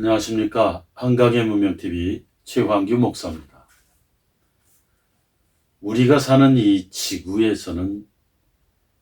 안녕하십니까. 한강의 문명TV 최광규 목사입니다. 우리가 사는 이 지구에서는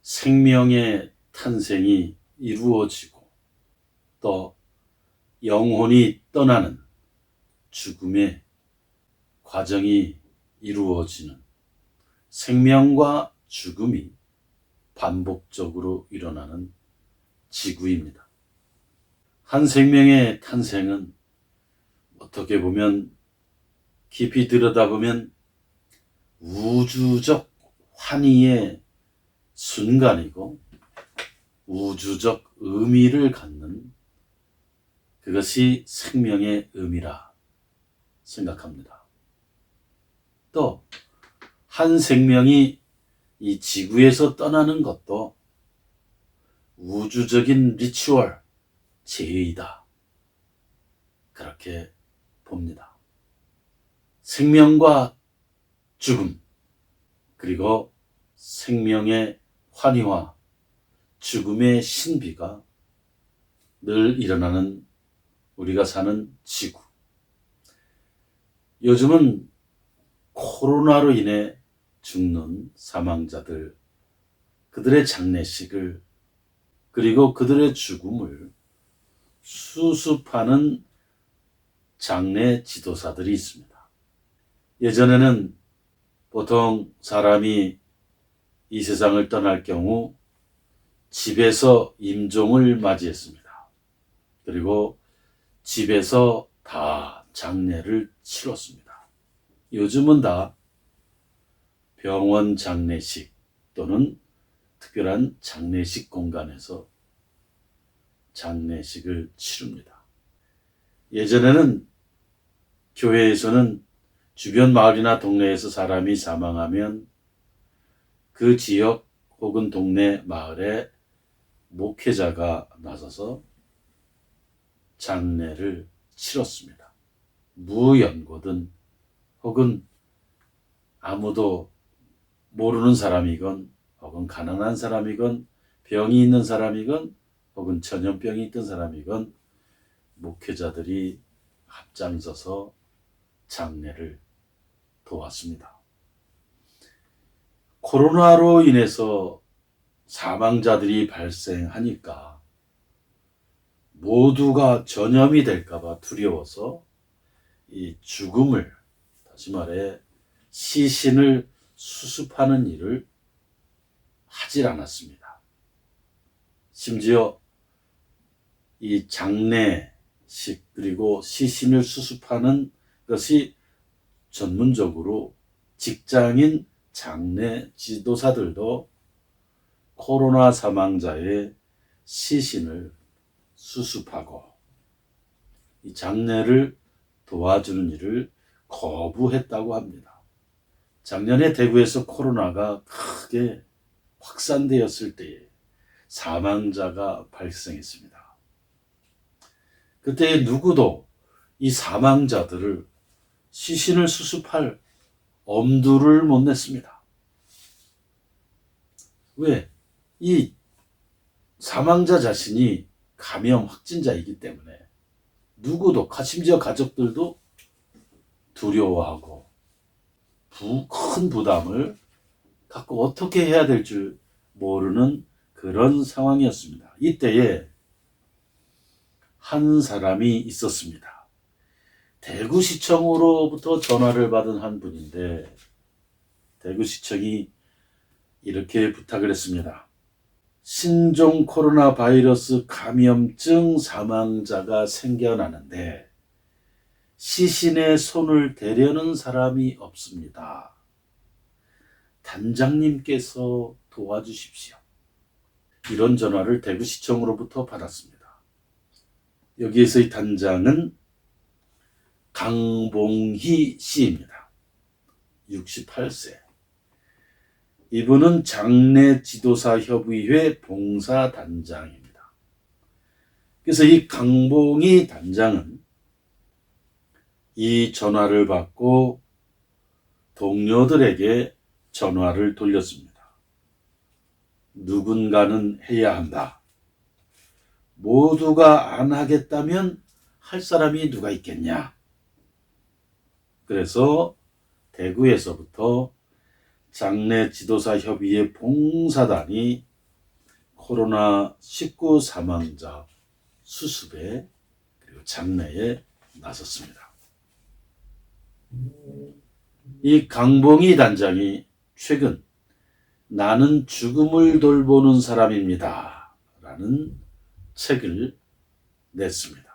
생명의 탄생이 이루어지고 또 영혼이 떠나는 죽음의 과정이 이루어지는 생명과 죽음이 반복적으로 일어나는 지구입니다. 한 생명의 탄생은 어떻게 보면 깊이 들여다보면 우주적 환희의 순간이고 우주적 의미를 갖는 그것이 생명의 의미라 생각합니다. 또 한 생명이 이 지구에서 떠나는 것도 우주적인 리추얼, 제의다. 그렇게 봅니다. 생명과 죽음, 그리고 생명의 환희와 죽음의 신비가 늘 일어나는 우리가 사는 지구. 요즘은 코로나로 인해 죽는 사망자들, 그들의 장례식을 그리고 그들의 죽음을 수습하는 장례 지도사들이 있습니다. 예전에는 보통 사람이 이 세상을 떠날 경우 집에서 임종을 맞이했습니다. 그리고 집에서 다 장례를 치렀습니다. 요즘은 다 병원 장례식 또는 특별한 장례식 공간에서 장례식을 치릅니다. 예전에는 교회에서는 주변 마을이나 동네에서 사람이 사망하면 그 지역 혹은 동네 마을에 목회자가 나서서 장례를 치렀습니다. 무연고든 혹은 아무도 모르는 사람이건 혹은 가난한 사람이건 병이 있는 사람이건 혹은 전염병이 있던 사람이건 목회자들이 앞장서서 장례를 도왔습니다. 코로나로 인해서 사망자들이 발생하니까 모두가 전염이 될까봐 두려워서 이 죽음을, 다시 말해 시신을 수습하는 일을 하질 않았습니다. 심지어 이 장례식 그리고 시신을 수습하는 것이 전문적으로 직장인 장례 지도사들도 코로나 사망자의 시신을 수습하고 이 장례를 도와주는 일을 거부했다고 합니다. 작년에 대구에서 코로나가 크게 확산되었을 때에 사망자가 발생했습니다. 그때 누구도 이 사망자들을 시신을 수습할 엄두를 못 냈습니다. 왜? 이 사망자 자신이 감염 확진자이기 때문에 누구도, 심지어 가족들도 두려워하고 큰 부담을 갖고 어떻게 해야 될 줄 모르는 그런 상황이었습니다. 이때에 한 사람이 있었습니다. 대구시청으로부터 전화를 받은 한 분인데 대구시청이 이렇게 부탁을 했습니다. 신종 코로나 바이러스 감염증 사망자가 생겨나는데 시신에 손을 대려는 사람이 없습니다. 단장님께서 도와주십시오. 이런 전화를 대구시청으로부터 받았습니다. 여기에서 이 단장은 강봉희 씨입니다. 68세. 이분은 장례지도사협의회 봉사단장입니다. 그래서 이 강봉희 단장은 이 전화를 받고 동료들에게 전화를 돌렸습니다. 누군가는 해야 한다. 모두가 안 하겠다면 할 사람이 누가 있겠냐. 그래서 대구에서부터 장례 지도사 협의회 봉사단이 코로나19 사망자 수습에 그리고 장례에 나섰습니다. 이 강봉희 단장이 최근 나는 죽음을 돌보는 사람입니다 라는 책을 냈습니다.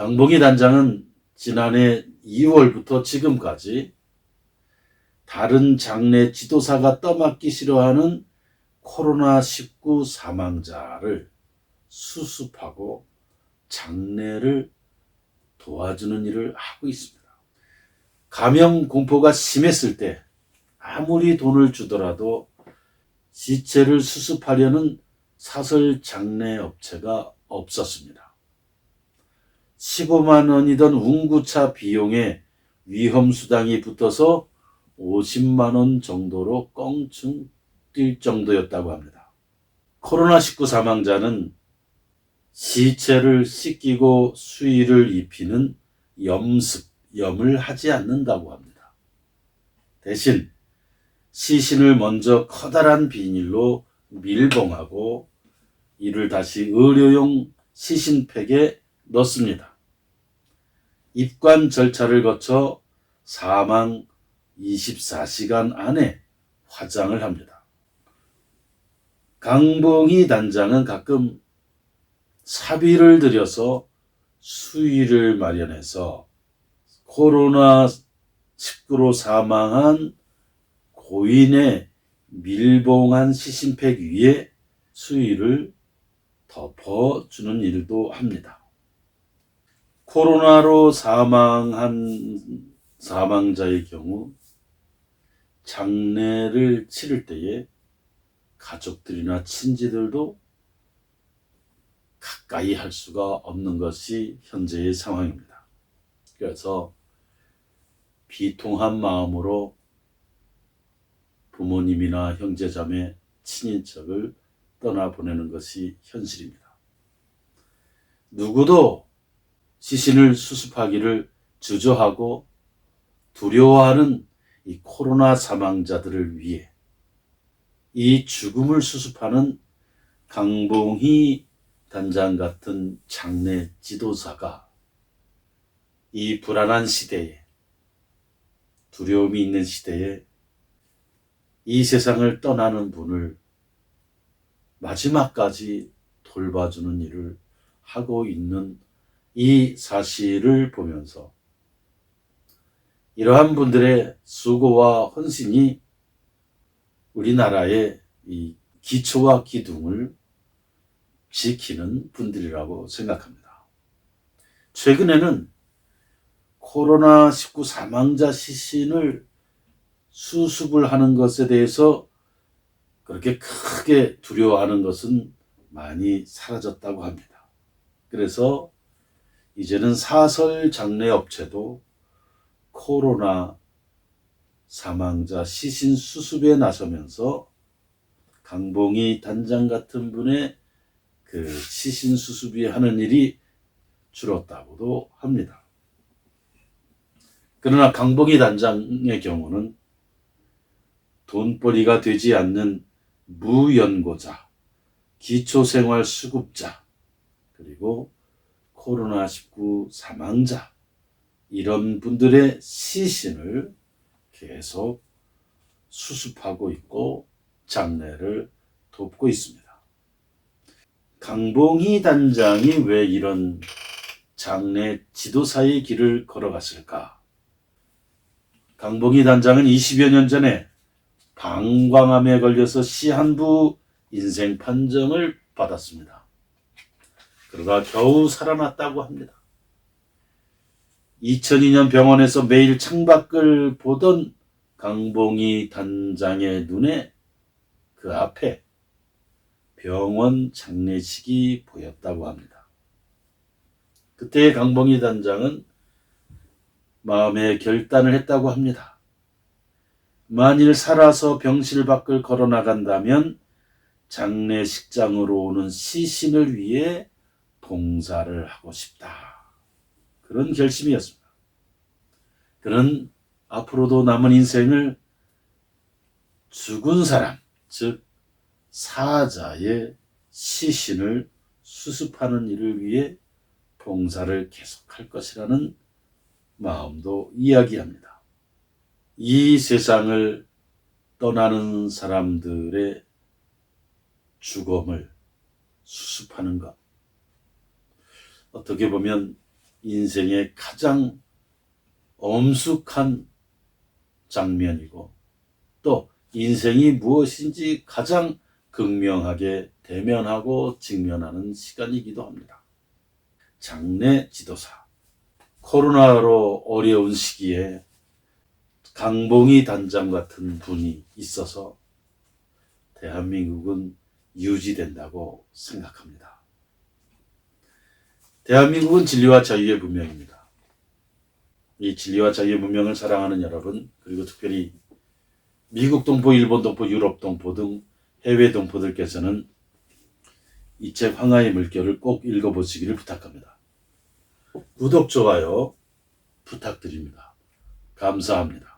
강봉희 단장은 지난해 2월부터 지금까지 다른 장례 지도사가 떠맡기 싫어하는 코로나19 사망자를 수습하고 장례를 도와주는 일을 하고 있습니다. 감염 공포가 심했을 때 아무리 돈을 주더라도 시체를 수습하려는 사설 장례 업체가 없었습니다. 15만 원이던 운구차 비용에 위험수당이 붙어서 50만 원 정도로 껑충 뛸 정도였다고 합니다. 코로나19 사망자는 시체를 씻기고 수의를 입히는 염을 하지 않는다고 합니다. 대신 시신을 먼저 커다란 비닐로 밀봉하고 이를 다시 의료용 시신팩에 넣습니다. 입관 절차를 거쳐 사망 24시간 안에 화장을 합니다. 강봉희 단장은 가끔 사비를 들여서 수의를 마련해서 코로나19로 사망한 고인의 밀봉한 시신팩 위에 수의를 덮어주는 일도 합니다. 코로나로 사망한 사망자의 경우 장례를 치를 때에 가족들이나 친지들도 가까이 할 수가 없는 것이 현재의 상황입니다. 그래서 비통한 마음으로 부모님이나 형제자매, 친인척을 떠나보내는 것이 현실입니다. 누구도 시신을 수습하기를 주저하고 두려워하는 이 코로나 사망자들을 위해 이 죽음을 수습하는 강봉희 단장 같은 장례 지도사가 이 불안한 시대에, 두려움이 있는 시대에 이 세상을 떠나는 분을 마지막까지 돌봐주는 일을 하고 있는 이 사실을 보면서 이러한 분들의 수고와 헌신이 우리나라의 이 기초와 기둥을 지키는 분들이라고 생각합니다. 최근에는 코로나19 사망자 시신을 수습을 하는 것에 대해서 그렇게 크게 두려워하는 것은 많이 사라졌다고 합니다. 그래서 이제는 사설 장례 업체도 코로나 사망자 시신 수습에 나서면서 강봉희 단장 같은 분의 그 시신 수습이 하는 일이 줄었다고도 합니다. 그러나 강봉희 단장의 경우는 돈벌이가 되지 않는 무연고자, 기초생활수급자, 그리고 코로나19 사망자 이런 분들의 시신을 계속 수습하고 있고 장례를 돕고 있습니다. 강봉희 단장이 왜 이런 장례 지도사의 길을 걸어갔을까? 강봉희 단장은 20여 년 전에 방광암에 걸려서 시한부 인생 판정을 받았습니다. 그러다 겨우 살아났다고 합니다. 2002년 병원에서 매일 창밖을 보던 강봉희 단장의 눈에 그 앞에 병원 장례식이 보였다고 합니다. 그때 강봉희 단장은 마음의 결단을 했다고 합니다. 만일 살아서 병실 밖을 걸어나간다면 장례식장으로 오는 시신을 위해 봉사를 하고 싶다. 그런 결심이었습니다. 그는 앞으로도 남은 인생을 죽은 사람, 즉 사자의 시신을 수습하는 일을 위해 봉사를 계속할 것이라는 마음도 이야기합니다. 이 세상을 떠나는 사람들의 죽음을 수습하는 것, 어떻게 보면 인생의 가장 엄숙한 장면이고 또 인생이 무엇인지 가장 극명하게 대면하고 직면하는 시간이기도 합니다. 장례 지도사, 코로나로 어려운 시기에 강봉희 단장 같은 분이 있어서 대한민국은 유지된다고 생각합니다. 대한민국은 진리와 자유의 문명입니다. 이 진리와 자유의 문명을 사랑하는 여러분, 그리고 특별히 미국 동포, 일본 동포, 유럽 동포 등 해외 동포들께서는 이 책 황하의 물결을 꼭 읽어보시기를 부탁합니다. 구독, 좋아요 부탁드립니다. 감사합니다.